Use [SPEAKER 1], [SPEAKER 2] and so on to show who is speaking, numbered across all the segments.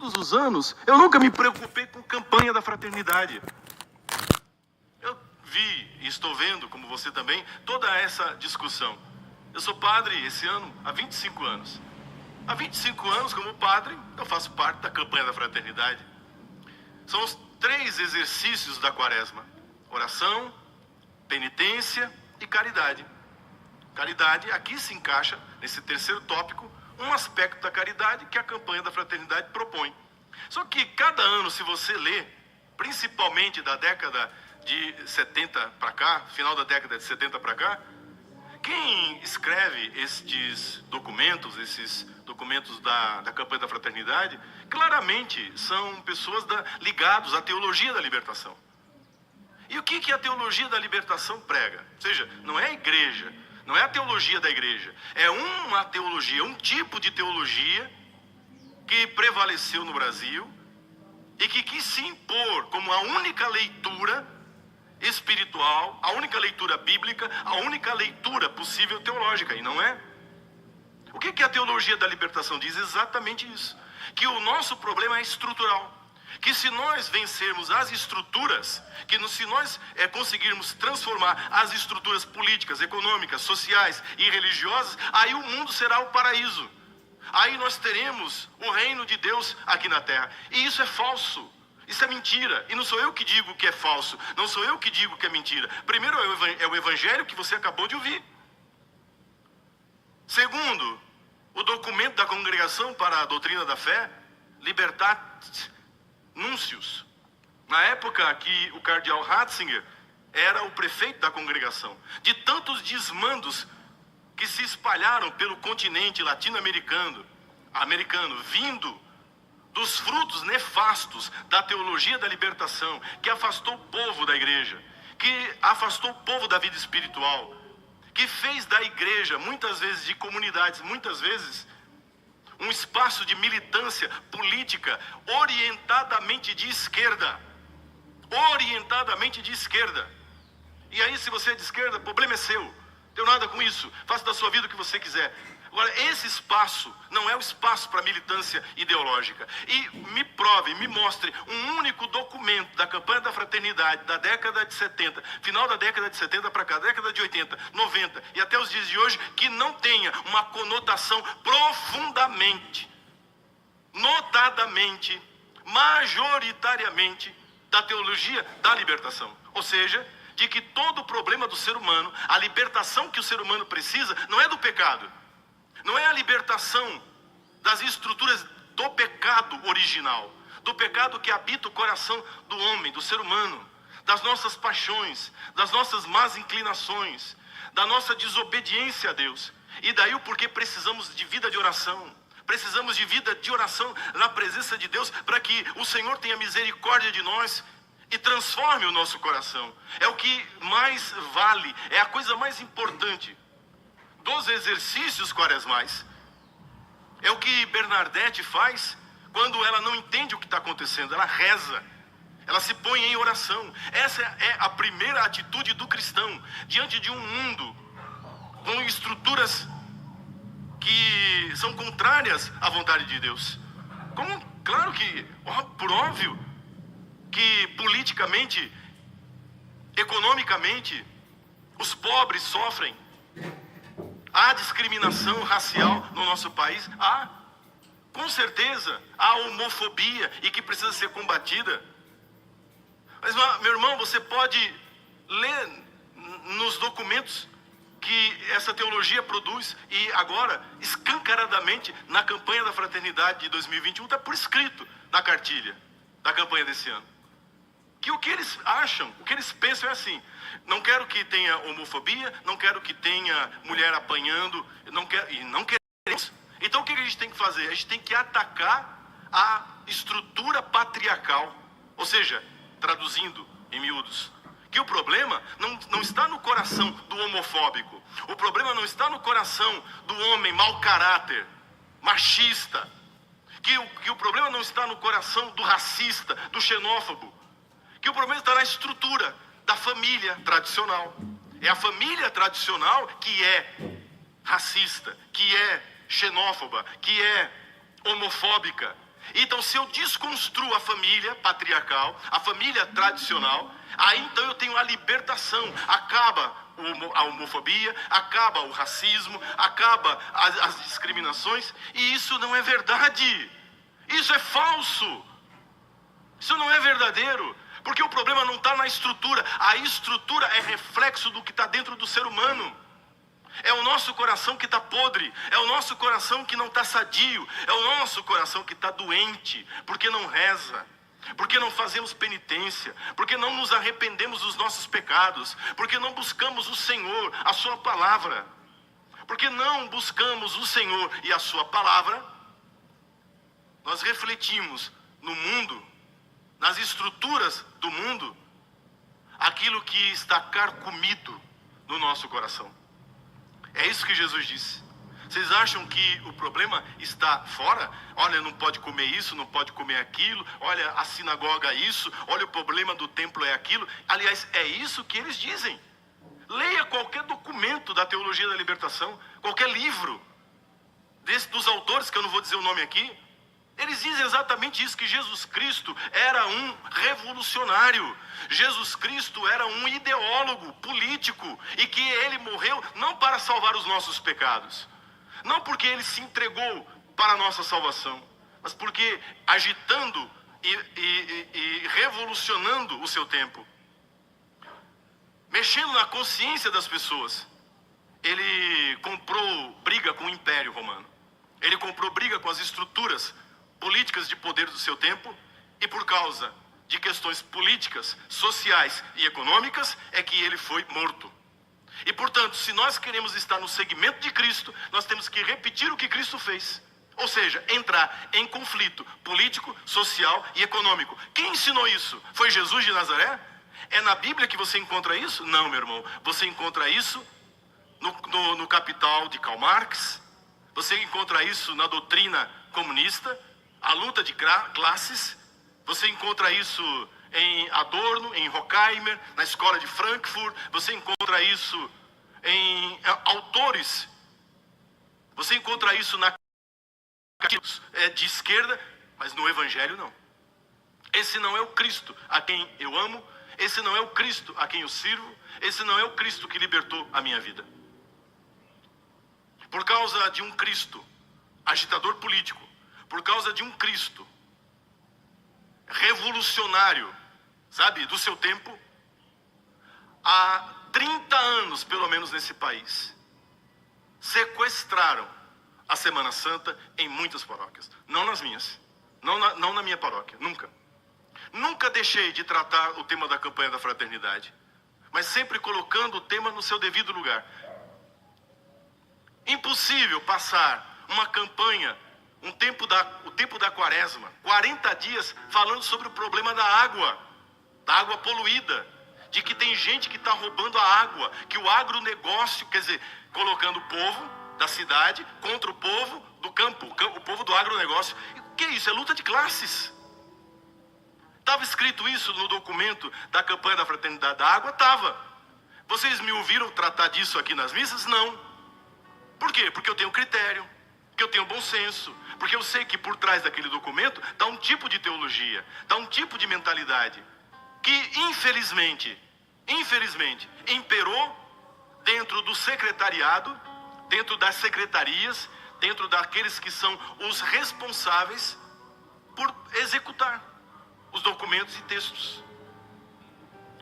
[SPEAKER 1] todos os anos, eu nunca me preocupei com campanha da fraternidade. Eu vi e estou vendo, como você também, toda essa discussão. Eu sou padre esse ano há 25 anos. Há 25 anos, como padre, eu faço parte da campanha da fraternidade. São os 3 exercícios da quaresma: oração, penitência e caridade. Caridade, aqui se encaixa, nesse terceiro tópico, um aspecto da caridade que a campanha da fraternidade propõe. Só que cada ano, se você lê, principalmente da década de 70 para cá, final da década de 70 para cá, quem escreve esses documentos da campanha da fraternidade, claramente são pessoas ligadas à teologia da libertação. E o que a teologia da libertação prega? Ou seja, não é a igreja, não é a teologia da igreja, é uma teologia, um tipo de teologia que prevaleceu no Brasil e que quis se impor como a única leitura espiritual, a única leitura bíblica, a única leitura possível teológica, e não é. O que a teologia da libertação diz? Exatamente isso, que o nosso problema é estrutural, que se nós vencermos as estruturas, se nós conseguirmos transformar as estruturas políticas, econômicas, sociais e religiosas, aí o mundo será o paraíso. Aí nós teremos o reino de Deus aqui na terra. E isso é falso. Isso é mentira. E não sou eu que digo que é falso. Não sou eu que digo que é mentira. Primeiro é o evangelho que você acabou de ouvir. Segundo, o documento da Congregação para a Doutrina da Fé, Libertate Nuncius. Na época que o cardeal Ratzinger era o prefeito da congregação, de tantos desmandos que se espalharam pelo continente latino-americano, vindo dos frutos nefastos da teologia da libertação, que afastou o povo da igreja, que afastou o povo da vida espiritual, que fez da igreja, muitas vezes de comunidades, muitas vezes um espaço de militância política orientadamente de esquerda. Orientadamente de esquerda. E aí, se você é de esquerda, o problema é seu. Não tenho nada com isso. Faça da sua vida o que você quiser. Agora, esse espaço não é o espaço para militância ideológica. E me prove, me mostre um único documento da campanha da fraternidade da década de 70, final da década de 70 para cá, década de 80, 90 e até os dias de hoje, que não tenha uma conotação profundamente, notadamente, majoritariamente da teologia da libertação. Ou seja, de que todo o problema do ser humano, a libertação que o ser humano precisa, não é do pecado. Não é a libertação das estruturas do pecado original, do pecado que habita o coração do homem, do ser humano, das nossas paixões, das nossas más inclinações, da nossa desobediência a Deus. E daí o porquê precisamos de vida de oração. Precisamos de vida de oração na presença de Deus, para que o Senhor tenha misericórdia de nós e transforme o nosso coração. É o que mais vale, é a coisa mais importante dos exercícios quaresmais. É o que Bernadette faz quando ela não entende o que está acontecendo. Ela reza, ela se põe em oração. Essa é a primeira atitude do cristão diante de um mundo com estruturas que são contrárias à vontade de Deus. Claro que, por óbvio, que politicamente, economicamente, os pobres sofrem. Há discriminação racial no nosso país? Há. Com certeza. Há homofobia e que precisa ser combatida. Mas, meu irmão, você pode ler nos documentos que essa teologia produz, e agora, escancaradamente, na campanha da fraternidade de 2021, está por escrito na cartilha da campanha desse ano. Que o que eles acham, o que eles pensam é assim: não quero que tenha homofobia, não quero que tenha mulher apanhando, não queremos. Então o que a gente tem que fazer? A gente tem que atacar a estrutura patriarcal. Ou seja, traduzindo em miúdos, que o problema não está no coração do homofóbico. O problema não está no coração do homem mau caráter, machista. Que o problema não está no coração do racista, do xenófobo. Que o problema está na estrutura da família tradicional. É a família tradicional que é racista, que é xenófoba, que é homofóbica. Então, se eu desconstruo a família patriarcal, a família tradicional, aí então eu tenho a libertação. Acaba a homofobia, acaba o racismo, acaba as discriminações. E isso não é verdade. Isso é falso. Isso não é verdadeiro. Porque o problema não está na estrutura. A estrutura é reflexo do que está dentro do ser humano. É o nosso coração que está podre, é o nosso coração que não está sadio, é o nosso coração que está doente, porque não reza, porque não fazemos penitência, porque não nos arrependemos dos nossos pecados, porque não buscamos o Senhor, a sua palavra, porque não buscamos o Senhor e a sua palavra, nós refletimos no mundo, nas estruturas do mundo, aquilo que está carcomido no nosso coração. É isso que Jesus disse. Vocês acham que o problema está fora? Olha, não pode comer isso, não pode comer aquilo. Olha, a sinagoga é isso. Olha, o problema do templo é aquilo. Aliás, é isso que eles dizem. Leia qualquer documento da teologia da libertação, qualquer livro dos autores, que eu não vou dizer o nome aqui. Eles dizem exatamente isso, que Jesus Cristo era um revolucionário. Jesus Cristo era um ideólogo político e que ele morreu não para salvar os nossos pecados, não porque ele se entregou para a nossa salvação, mas porque agitando e revolucionando o seu tempo, mexendo na consciência das pessoas, ele comprou briga com o Império Romano, ele comprou briga com as estruturas políticas de poder do seu tempo, e por causa de questões políticas, sociais e econômicas é que ele foi morto. E portanto, se nós queremos estar no segmento de Cristo, nós temos que repetir o que Cristo fez, ou seja, entrar em conflito político, social e econômico. Quem ensinou isso? Foi Jesus de Nazaré? É na Bíblia que você encontra isso? Não, meu irmão, você encontra isso no Capital de Karl Marx, você encontra isso na doutrina comunista, a luta de classes, você encontra isso em Adorno, em Horkheimer, na escola de Frankfurt, você encontra isso em autores, você encontra isso de esquerda, mas no Evangelho não. Esse não é o Cristo a quem eu amo, esse não é o Cristo a quem eu sirvo, esse não é o Cristo que libertou a minha vida. Por causa de um Cristo agitador político, por causa de um Cristo revolucionário, sabe, do seu tempo, há 30 anos, pelo menos nesse país, sequestraram a Semana Santa em muitas paróquias. Não nas minhas, não na minha paróquia, nunca. Nunca deixei de tratar o tema da campanha da fraternidade, mas sempre colocando o tema no seu devido lugar. Impossível passar uma campanha, o tempo da quaresma, 40 dias falando sobre o problema da água poluída, de que tem gente que está roubando a água, que o agronegócio, quer dizer, colocando o povo da cidade contra o povo do campo, o povo do agronegócio. E o que é isso? É luta de classes. Estava escrito isso no documento da campanha da fraternidade da água? Estava. Vocês me ouviram tratar disso aqui nas missas? Não. Por quê? Porque eu tenho critério, porque eu tenho bom senso, porque eu sei que por trás daquele documento está um tipo de teologia, está um tipo de mentalidade que infelizmente imperou dentro do secretariado, dentro das secretarias, dentro daqueles que são os responsáveis por executar os documentos e textos.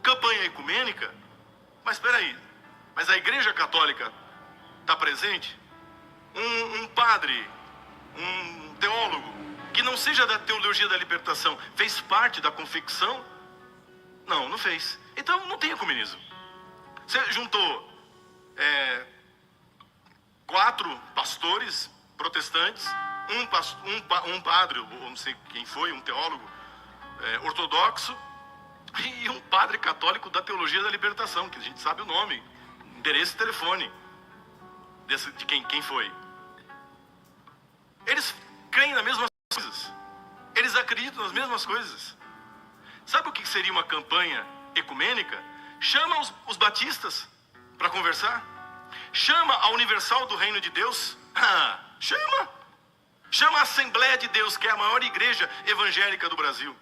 [SPEAKER 1] Campanha ecumênica, mas espera aí, mas a Igreja Católica está presente? Um padre, um teólogo que não seja da teologia da libertação fez parte da confecção? Não fez. Então não tem ecumenismo. Você juntou 4 pastores protestantes, um padre, ou não sei quem foi, um teólogo ortodoxo, e um padre católico da teologia da libertação, que a gente sabe o nome, endereço e telefone de quem foi. Eles creem nas mesmas coisas, eles acreditam nas mesmas coisas. Sabe o que seria uma campanha ecumênica? Chama os batistas para conversar, chama a Universal do Reino de Deus, chama Chama a Assembleia de Deus, que é a maior igreja evangélica do Brasil.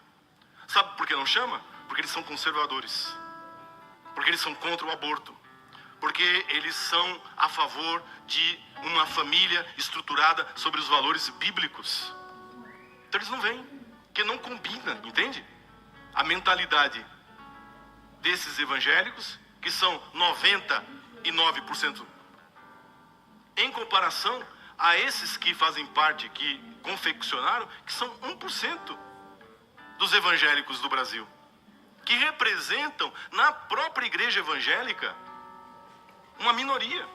[SPEAKER 1] Sabe por que não chama? Porque eles são conservadores. Porque eles são contra o aborto. Porque eles são a favor de uma família estruturada sobre os valores bíblicos. Então eles não vêm, porque não combina, entende? A mentalidade desses evangélicos, que são 99%, em comparação a esses que fazem parte, que confeccionaram, que são 1% dos evangélicos do Brasil, que representam na própria igreja evangélica uma minoria.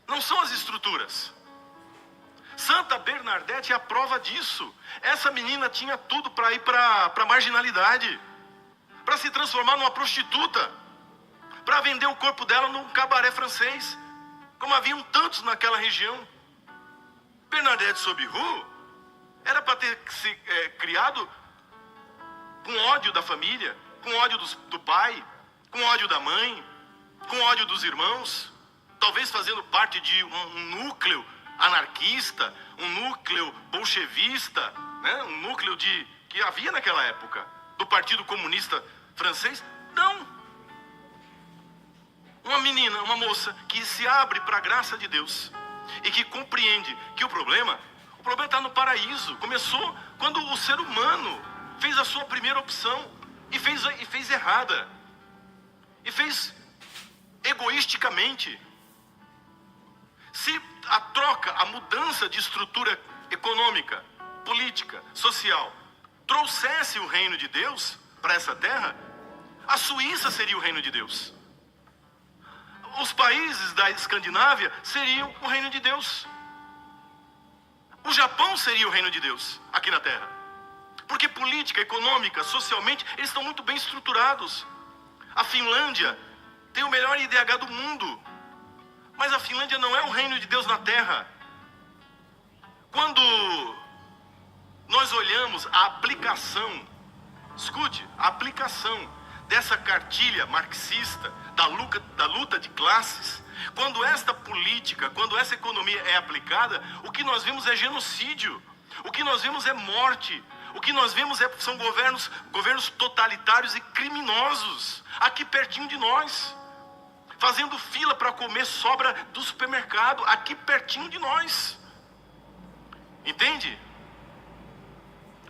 [SPEAKER 1] Não são as estruturas. Santa Bernadette é a prova disso. Essa menina tinha tudo para ir para a marginalidade, para se transformar numa prostituta, para vender o corpo dela num cabaré francês, como haviam tantos naquela região. Bernadette Sobiru era para ter se criado com ódio da família, com ódio do pai, com ódio da mãe, com ódio dos irmãos, talvez fazendo parte de um núcleo anarquista, um núcleo bolchevista, né? Um núcleo que havia naquela época, do Partido Comunista Francês. Não. Uma menina, uma moça que se abre para a graça de Deus e que compreende que o problema está no paraíso. Começou quando o ser humano fez a sua primeira opção e fez errada, e fez egoisticamente. Se a troca, a mudança de estrutura econômica, política, social trouxesse o reino de Deus para essa terra, a Suíça seria o reino de Deus. Os países da Escandinávia seriam o reino de Deus. O Japão seria o reino de Deus aqui na terra. Porque política, econômica, socialmente, eles estão muito bem estruturados. A Finlândia tem o melhor IDH do mundo. Mas a Finlândia não é o reino de Deus na terra. Quando nós olhamos a aplicação, escute, a aplicação dessa cartilha marxista da luta de classes, quando esta política, quando essa economia é aplicada, o que nós vemos é genocídio, o que nós vemos é morte, o que nós vemos são governos totalitários e criminosos, aqui pertinho de nós, fazendo fila para comer sobra do supermercado, aqui pertinho de nós. Entende?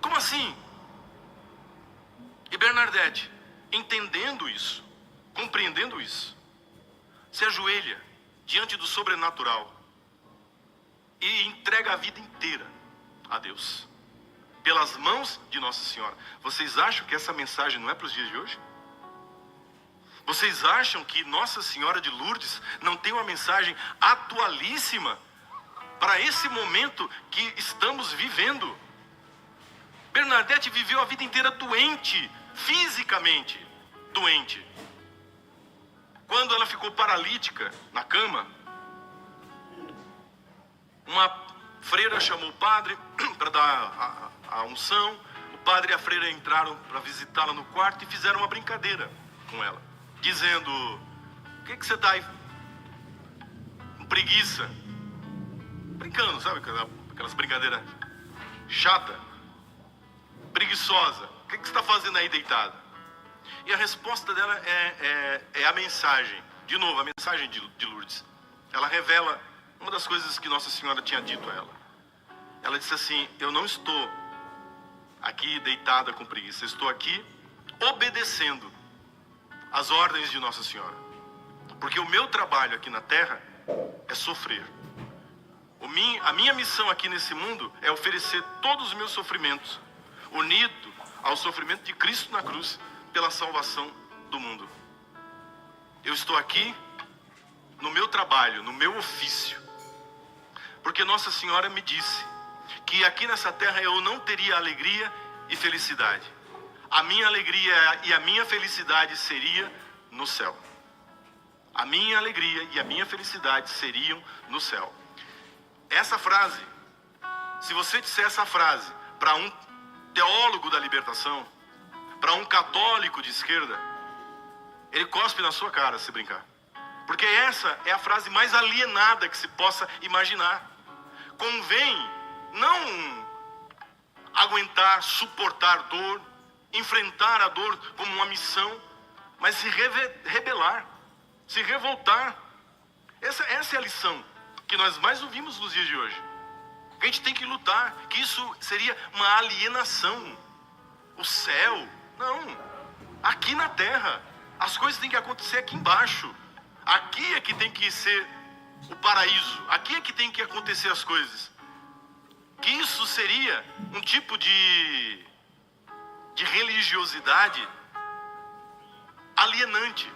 [SPEAKER 1] Como assim? E Bernadette, entendendo isso, compreendendo isso, se ajoelha diante do sobrenatural e entrega a vida inteira a Deus, pelas mãos de Nossa Senhora. Vocês acham que essa mensagem não é para os dias de hoje? Vocês acham que Nossa Senhora de Lourdes não tem uma mensagem atualíssima para esse momento que estamos vivendo? Bernadette viveu a vida inteira doente, fisicamente doente. Quando ela ficou paralítica na cama, uma freira chamou o padre para dar a unção. O padre e a freira entraram para visitá-la no quarto e fizeram uma brincadeira com ela, dizendo: o que você está aí com preguiça? Brincando, sabe? Aquelas brincadeiras chata, preguiçosa. O que você está fazendo aí deitada? E a resposta dela é a mensagem. De novo, a mensagem de Lourdes. Ela revela uma das coisas que Nossa Senhora tinha dito a ela. Ela disse assim: eu não estou aqui deitada com preguiça, eu estou aqui obedecendo as ordens de Nossa Senhora. Porque o meu trabalho aqui na terra é sofrer. A minha missão aqui nesse mundo é oferecer todos os meus sofrimentos, unido ao sofrimento de Cristo na cruz, pela salvação do mundo. Eu estou aqui no meu trabalho, no meu ofício, porque Nossa Senhora me disse que aqui nessa terra eu não teria alegria e felicidade. A minha alegria e a minha felicidade seria no céu. A minha alegria e a minha felicidade seriam no céu. Essa frase, se você disser essa frase para um teólogo da libertação, para um católico de esquerda, ele cospe na sua cara se brincar. Porque essa é a frase mais alienada que se possa imaginar. convém não aguentar, suportar dor, enfrentar a dor como uma missão, mas se rebelar, se revoltar. Essa é a lição que nós mais ouvimos nos dias de hoje. A gente tem que lutar, que isso seria uma alienação. O céu, não. Aqui na terra, as coisas têm que acontecer aqui embaixo. Aqui é que tem que ser o paraíso. Aqui é que tem que acontecer as coisas. Que isso seria um tipo de religiosidade alienante,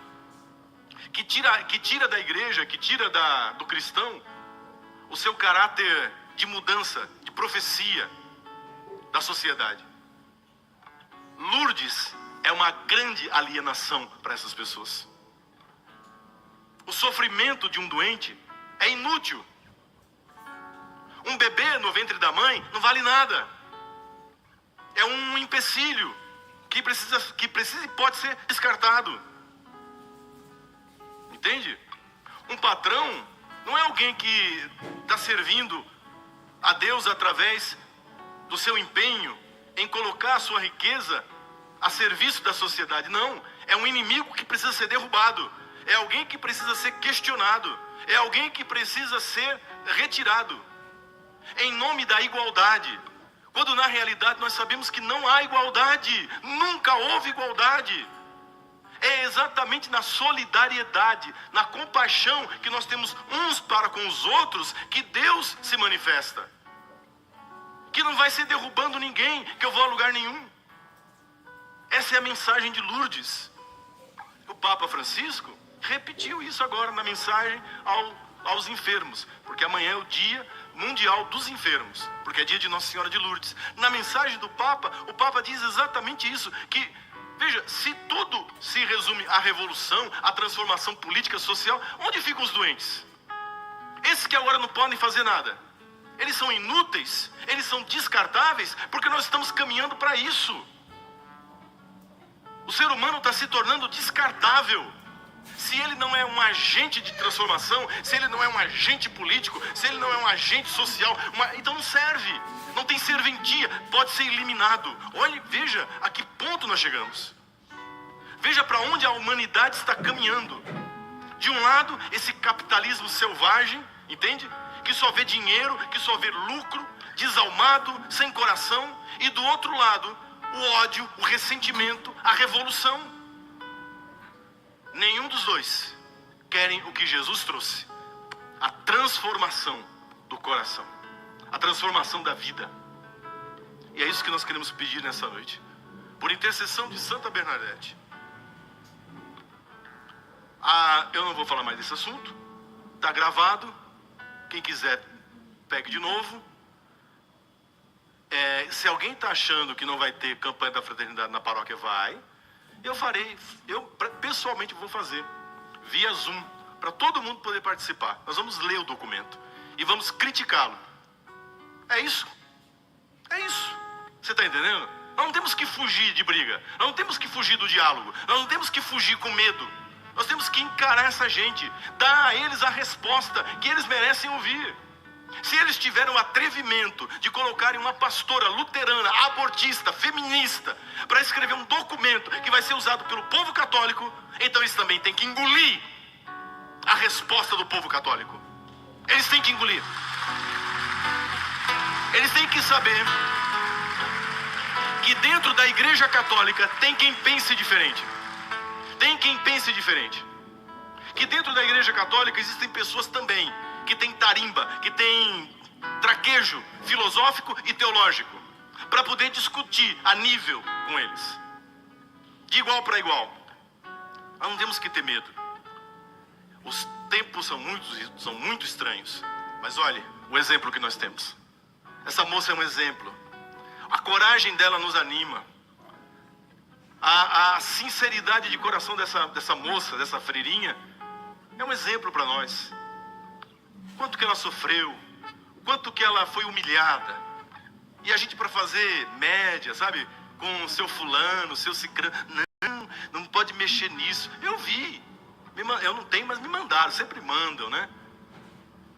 [SPEAKER 1] que tira da igreja, que tira do cristão o seu caráter de mudança, de profecia da sociedade. Lourdes é uma grande alienação para essas pessoas. O sofrimento de um doente é inútil. Um bebê no ventre da mãe não vale nada. É um empecilho que precisa e pode ser descartado. Entende? Um patrão não é alguém que está servindo a Deus através do seu empenho em colocar a sua riqueza a serviço da sociedade. Não, é um inimigo que precisa ser derrubado. É alguém que precisa ser questionado. É alguém que precisa ser retirado. Em nome da igualdade. Quando na realidade nós sabemos que não há igualdade. Nunca houve igualdade. É exatamente na solidariedade, na compaixão que nós temos uns para com os outros que Deus se manifesta. Que não vai ser derrubando ninguém, que eu vou a lugar nenhum. Essa é a mensagem de Lourdes. O Papa Francisco repetiu isso agora na mensagem aos enfermos, porque amanhã é o Dia Mundial dos Enfermos, porque é dia de Nossa Senhora de Lourdes. Na mensagem do Papa, o Papa diz exatamente isso, que, veja, se tudo se resume à revolução, à transformação política, social, onde ficam os doentes? Esses que agora não podem fazer nada. Eles são inúteis, eles são descartáveis, porque nós estamos caminhando para isso. O ser humano está se tornando descartável. Se ele não é um agente de transformação, se ele não é um agente político, se ele não é um agente social, então não serve, não tem serventia, pode ser eliminado. Olhe, veja a que ponto nós chegamos. Veja para onde a humanidade está caminhando. De um lado, esse capitalismo selvagem, entende? Que só vê dinheiro, que só vê lucro, desalmado, sem coração. E do outro lado, o ódio, o ressentimento, a revolução. Nenhum dos dois querem o que Jesus trouxe. A transformação do coração. A transformação da vida. E é isso que nós queremos pedir nessa noite. Por intercessão de Santa Bernadette. Eu não vou falar mais desse assunto. Está gravado. Quem quiser, pegue de novo. Se alguém está achando que não vai ter campanha da fraternidade na paróquia, vai. Eu pessoalmente vou fazer via Zoom, para todo mundo poder participar. Nós vamos ler o documento e vamos criticá-lo. É isso. Você está entendendo? Nós não temos que fugir de briga, nós não temos que fugir do diálogo, nós não temos que fugir com medo. Nós temos que encarar essa gente, dar a eles a resposta que eles merecem ouvir. Se eles tiveram o atrevimento de colocarem uma pastora luterana, abortista, feminista, para escrever um documento que vai ser usado pelo povo católico, então eles também têm que engolir a resposta do povo católico. Eles têm que engolir. Eles têm que saber que dentro da Igreja Católica tem quem pense diferente. Tem quem pense diferente. Que dentro da Igreja Católica existem pessoas também que tem tarimba, que tem traquejo filosófico e teológico, para poder discutir a nível com eles, de igual para igual. Nós não temos que ter medo. Os tempos são muito estranhos, mas olhe o exemplo que nós temos. Essa moça é um exemplo. A coragem dela nos anima. A sinceridade de coração dessa moça, dessa freirinha, é um exemplo para nós. Quanto que ela sofreu, quanto que ela foi humilhada. E a gente, para fazer média, sabe, com o seu fulano, o seu cicrano, não pode mexer nisso. Eu vi, eu não tenho, mas me mandaram, sempre mandam, né?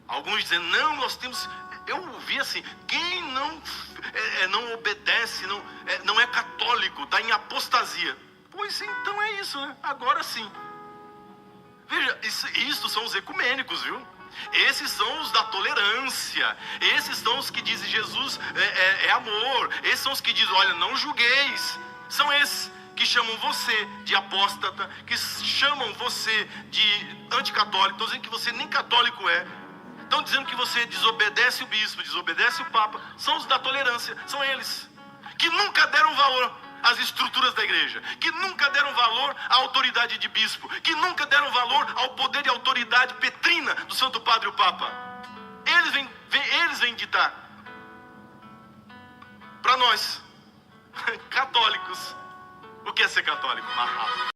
[SPEAKER 1] Alguns dizendo, não, nós temos... Eu ouvi assim, quem não obedece, não é católico, está em apostasia. Pois então é isso, né? Agora sim. Veja, isso são os ecumênicos, viu? Esses são os da tolerância. Esses são os que dizem Jesus é amor. Esses são os que dizem, olha, não julgueis. São esses que chamam você de apóstata, que chamam você de anticatólico. Estão dizendo que você nem católico é. Estão dizendo que você desobedece o bispo, desobedece o papa. São os da tolerância, são eles. Que nunca deram valor às estruturas da igreja. Que nunca deram valor à autoridade de bispo. Que nunca deram valor ao poder e autoridade petrina do Santo Padre o Papa. Eles vêm ditar para nós, católicos, o que é ser católico.